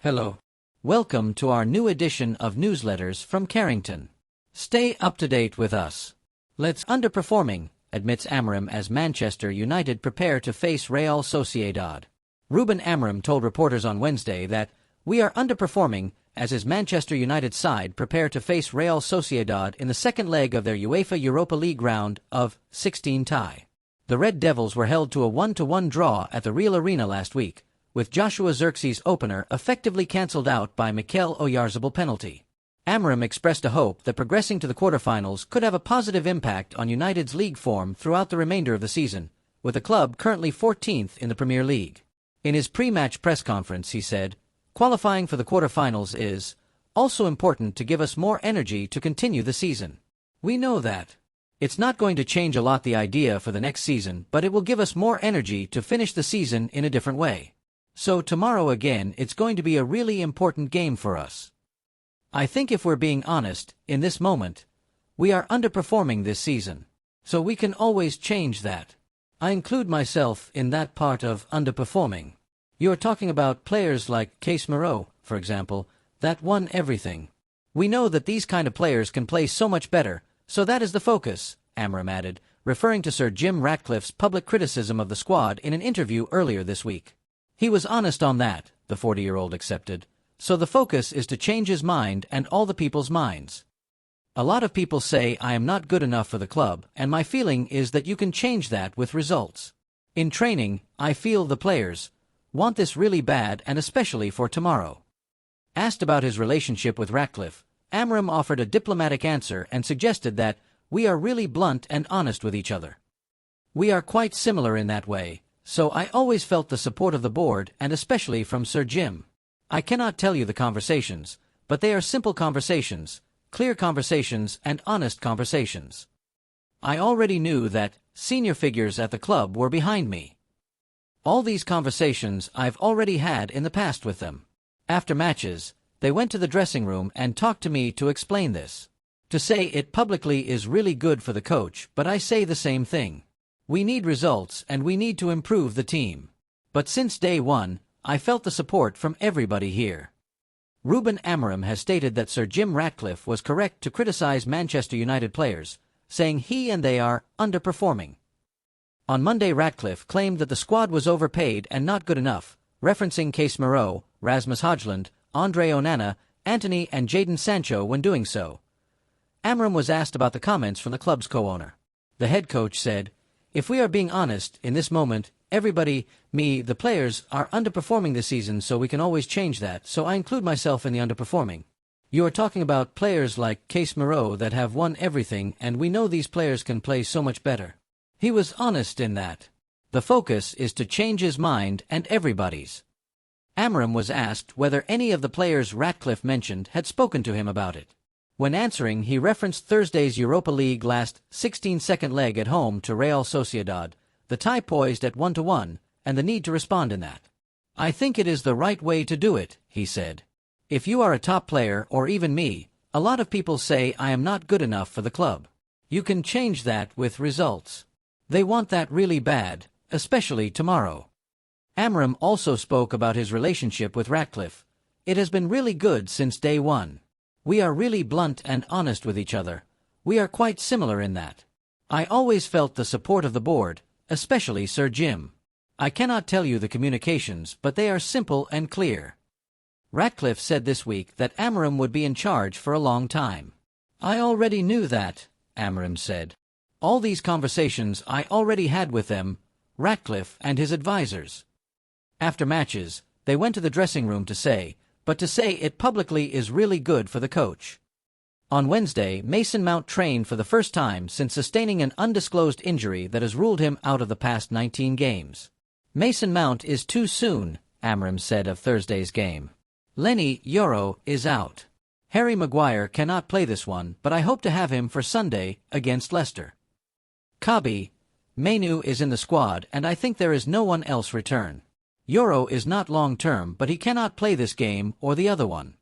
Hello. Welcome to our new edition of newsletters from Carrington. Stay up to date with us. Let's underperforming, admits Amorim as Manchester United prepare to face Real Sociedad. Ruben Amorim told reporters on Wednesday that, "We are underperforming as his Manchester United side prepare to face Real Sociedad in the second leg of their UEFA Europa League round of 16 tie." The Red Devils were held to a 1-1 draw at the Real Arena last week, with Joshua Zirkzee opener effectively cancelled out by Mikel Oyarzabal penalty. Amorim expressed a hope that progressing to the quarterfinals could have a positive impact on United's league form throughout the remainder of the season, with the club currently 14th in the Premier League. In his pre-match press conference, he said, "Qualifying for the quarterfinals is also important to give us more energy to continue the season. We know that. It's not going to change a lot the idea for the next season, but it will give us more energy to finish the season in a different way. So tomorrow again, it's going to be a really important game for us. I think if we're being honest, in this moment, we are underperforming this season. So we can always change that. I include myself in that part of underperforming. You're talking about players like Casemiro, for example, that won everything. We know that these kind of players can play so much better, so that is the focus," Amorim added, referring to Sir Jim Ratcliffe's public criticism of the squad in an interview earlier this week. He was honest on that, the 40-year-old accepted. So the focus is to change his mind and all the people's minds. "A lot of people say I am not good enough for the club, and my feeling is that you can change that with results. In training, I feel the players want this really bad, and especially for tomorrow." Asked about his relationship with Ratcliffe, Amorim offered a diplomatic answer and suggested that, "We are really blunt and honest with each other. We are quite similar in that way. So I always felt the support of the board and especially from Sir Jim. I cannot tell you the conversations, but they are simple conversations, clear conversations and honest conversations. I already knew that senior figures at the club were behind me. All these conversations I've already had in the past with them. After matches, they went to the dressing room and talked to me to explain this. To say it publicly is really good for the coach, but I say the same thing. We need results and we need to improve the team. But since day one, I felt the support from everybody here." Ruben Amorim has stated that Sir Jim Ratcliffe was correct to criticize Manchester United players, saying he and they are underperforming. On Monday, Ratcliffe claimed that the squad was overpaid and not good enough, referencing Casemiro, Rasmus Højlund, Andre Onana, Antony and Jadon Sancho when doing so. Amorim was asked about the comments from the club's co-owner. The head coach said, "If we are being honest, in this moment, everybody, me, the players, are underperforming this season, so we can always change that, so I include myself in the underperforming. You are talking about players like Casemiro that have won everything, and we know these players can play so much better." He was honest in that. The focus is to change his mind and everybody's. Amorim was asked whether any of the players Ratcliffe mentioned had spoken to him about it. When answering, he referenced Thursday's Europa League last 16-second leg at home to Real Sociedad, the tie poised at 1-1, and the need to respond in that. "I think it is the right way to do it," he said. "If you are a top player, or even me, a lot of people say I am not good enough for the club. You can change that with results. They want that really bad, especially tomorrow." Amorim also spoke about his relationship with Ratcliffe. "It has been really good since day one. We are really blunt and honest with each other. We are quite similar in that. I always felt the support of the board, especially Sir Jim. I cannot tell you the communications, but they are simple and clear." Ratcliffe said this week that Amorim would be in charge for a long time. "I already knew that," Amorim said. "All these conversations I already had with them, Ratcliffe and his advisors." After matches, they went to the dressing room to say it publicly is really good for the coach. On Wednesday, Mason Mount trained for the first time since sustaining an undisclosed injury that has ruled him out of the past 19 games. "Mason Mount is too soon," Amorim said of Thursday's game. "Lenny Yoro is out. Harry Maguire cannot play this one, but I hope to have him for Sunday against Leicester. Kobbie Mainoo is in the squad and I think there is no one else return. Yoro is not long-term, but he cannot play this game or the other one."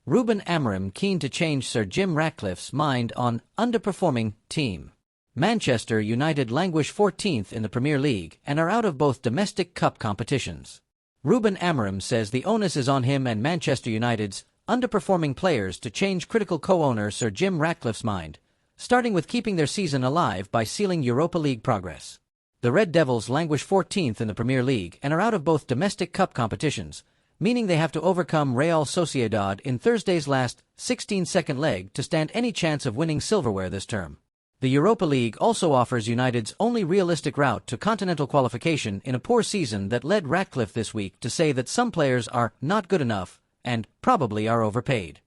Ruben Amorim keen to change Sir Jim Ratcliffe's mind on underperforming team. Manchester United languish 14th in the Premier League and are out of both domestic cup competitions. Ruben Amorim says the onus is on him and Manchester United's underperforming players to change critical co-owner Sir Jim Ratcliffe's mind, starting with keeping their season alive by sealing Europa League progress. The Red Devils languish 14th in the Premier League and are out of both domestic cup competitions, meaning they have to overcome Real Sociedad in Thursday's last 16-second leg to stand any chance of winning silverware this term. The Europa League also offers United's only realistic route to continental qualification in a poor season that led Ratcliffe this week to say that some players are not good enough and probably are overpaid.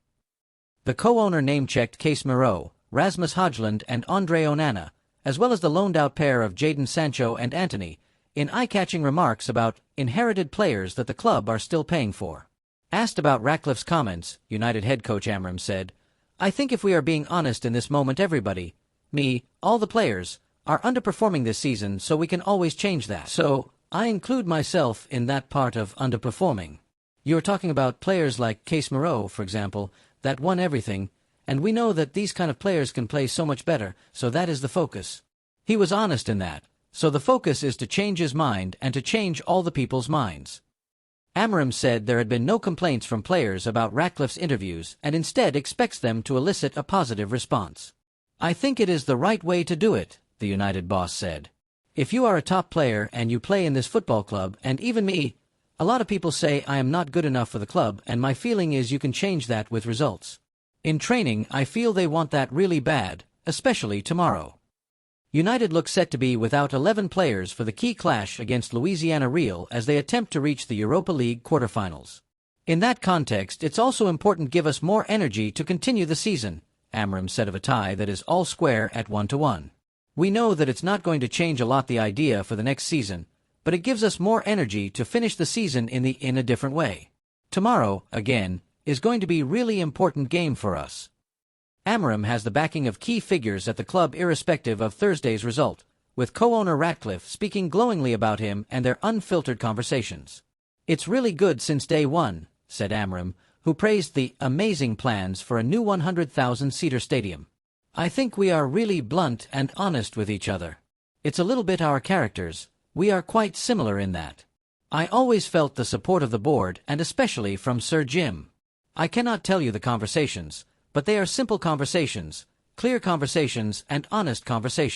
The co-owner name-checked Casemiro, Rasmus Højlund and Andre Onana, as well as the loaned-out pair of Jadon Sancho and Antony, in eye-catching remarks about inherited players that the club are still paying for. Asked about Ratcliffe's comments, United head coach Amorim said, "I think if we are being honest in this moment, everybody, me, all the players, are underperforming this season, so we can always change that. So, I include myself in that part of underperforming. You're talking about players like Casemiro, for example, that won everything, and we know that these kind of players can play so much better, so that is the focus." He was honest in that. So the focus is to change his mind and to change all the people's minds. Amorim said there had been no complaints from players about Ratcliffe's interviews and instead expects them to elicit a positive response. "I think it is the right way to do it," the United boss said. "If you are a top player and you play in this football club, and even me, a lot of people say I am not good enough for the club, and my feeling is you can change that with results. In training, I feel they want that really bad, especially tomorrow." United look set to be without 11 players for the key clash against Louisiana Real as they attempt to reach the Europa League quarterfinals. "In that context, it's also important to give us more energy to continue the season," Amorim said of a tie that is all square at 1-1. "We know that it's not going to change a lot the idea for the next season, but it gives us more energy to finish the season in a different way. Tomorrow, again, is going to be a really important game for us." Amorim has the backing of key figures at the club irrespective of Thursday's result, with co-owner Ratcliffe speaking glowingly about him and their unfiltered conversations. "It's really good since day one," said Amorim, who praised the amazing plans for a new 100,000-seater stadium. "I think we are really blunt and honest with each other. It's a little bit our characters, we are quite similar in that. I always felt the support of the board and especially from Sir Jim. I cannot tell you the conversations, but they are simple conversations, clear conversations and honest conversations.